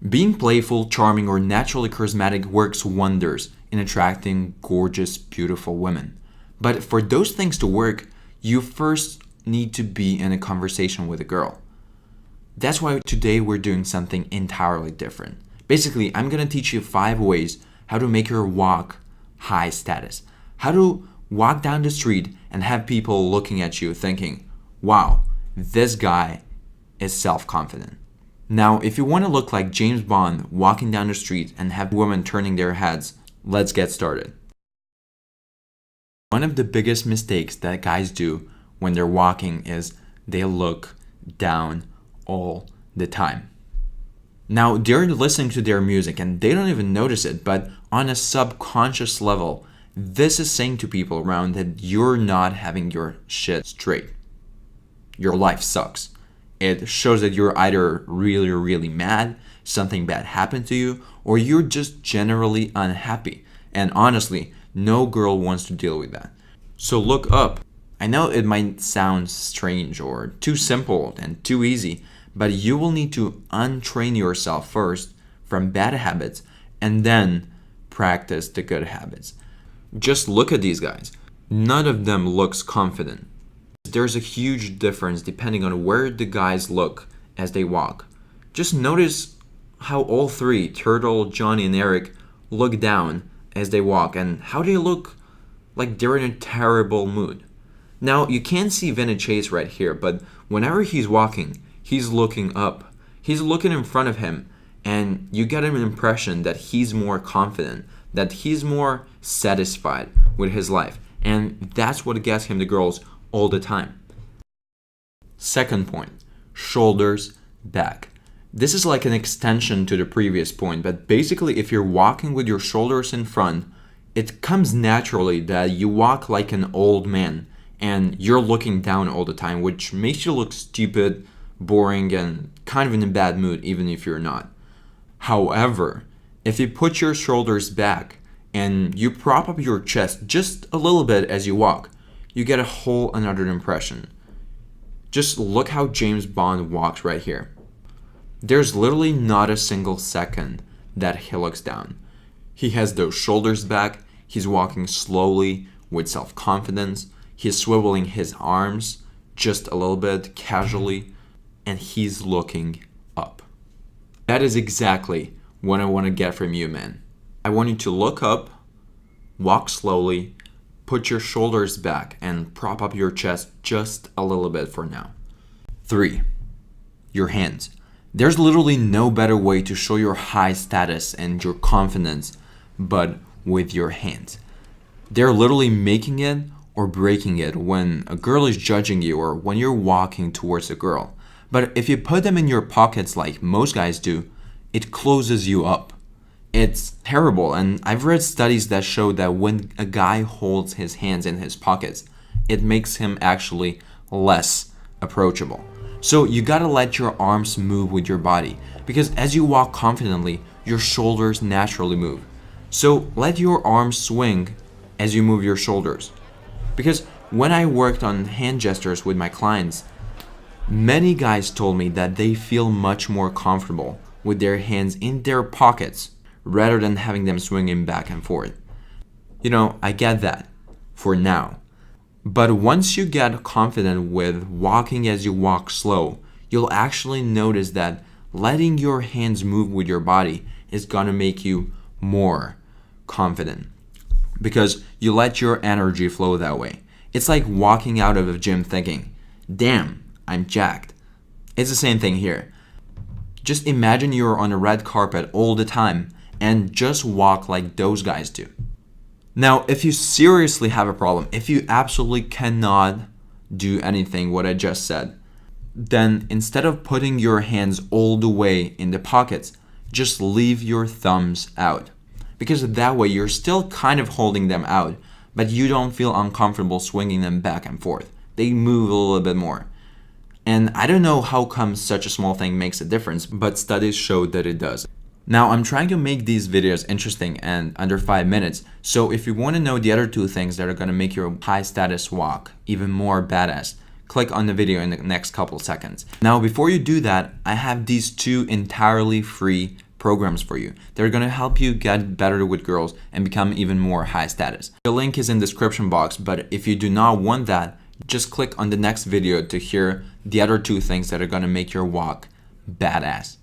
Being playful, charming, or naturally charismatic works wonders in attracting gorgeous, beautiful women. But for those things to work, you first need to be in a conversation with a girl. That's why today we're doing something entirely different. Basically, I'm gonna teach you 5 ways how to make your walk high status. How to walk down the street and have people looking at you thinking, wow, this guy is self-confident. Now, if you want to look like James Bond walking down the street and have women turning their heads, let's get started. One of the biggest mistakes that guys do when they're walking is they look down all the time. Now, they're listening to their music and they don't even notice it, but on a subconscious level, this is saying to people around that you're not having your shit straight. Your life sucks. It shows that you're either really, really mad, something bad happened to you, or you're just generally unhappy. And honestly, no girl wants to deal with that. So look up. I know it might sound strange or too simple and too easy, but you will need to untrain yourself first from bad habits and then practice the good habits. Just look at these guys. None of them looks confident. There's a huge difference depending on where the guys look as they walk. Just notice how all 3, Turtle, Johnny, and Eric, look down as they walk and how they look like they're in a terrible mood. Now, you can't see Vinny Chase right here, but whenever he's walking, he's looking up. He's looking in front of him, and you get an impression that he's more confident, that he's more satisfied with his life, and that's what gets him the girls all the time. Second point, shoulders back. This is like an extension to the previous point, but basically if you're walking with your shoulders in front, it comes naturally that you walk like an old man and you're looking down all the time, which makes you look stupid, boring, and kind of in a bad mood even if you're not. However, if you put your shoulders back and you prop up your chest just a little bit as you walk, you get a whole another impression. Just look how James Bond walks right here. There's literally not a single second that he looks down. He has those shoulders back, he's walking slowly with self-confidence, he's swiveling his arms just a little bit casually, and he's looking up. That is exactly what I want to get from you, man. I want you to look up, walk slowly, put your shoulders back, and prop up your chest just a little bit for now. 3. Your hands. There's literally no better way to show your high status and your confidence but with your hands. They're literally making it or breaking it when a girl is judging you or when you're walking towards a girl. But if you put them in your pockets like most guys do, it closes you up. It's terrible, and I've read studies that show that when a guy holds his hands in his pockets, it makes him actually less approachable. So you gotta let your arms move with your body, because as you walk confidently, your shoulders naturally move. So let your arms swing as you move your shoulders. Because when I worked on hand gestures with my clients, many guys told me that they feel much more comfortable with their hands in their pockets rather than having them swinging back and forth. You know, I get that for now. But once you get confident with walking as you walk slow, you'll actually notice that letting your hands move with your body is gonna make you more confident because you let your energy flow that way. It's like walking out of a gym thinking, damn, I'm jacked. It's the same thing here. Just imagine you're on a red carpet all the time and just walk like those guys do. Now, if you seriously have a problem, if you absolutely cannot do anything what I just said, then instead of putting your hands all the way in the pockets, just leave your thumbs out. Because that way you're still kind of holding them out, but you don't feel uncomfortable swinging them back and forth. They move a little bit more. And I don't know how come such a small thing makes a difference, but studies show that it does. Now, I'm trying to make these videos interesting and under 5 minutes, so if you want to know the other 2 things that are going to make your high status walk even more badass, click on the video in the next couple seconds. Now, before you do that, I have these 2 entirely free programs for you. They're gonna help you get better with girls and become even more high status. The link is in the description box, but if you do not want that, just click on the next video to hear the other 2 things that are gonna make your walk badass.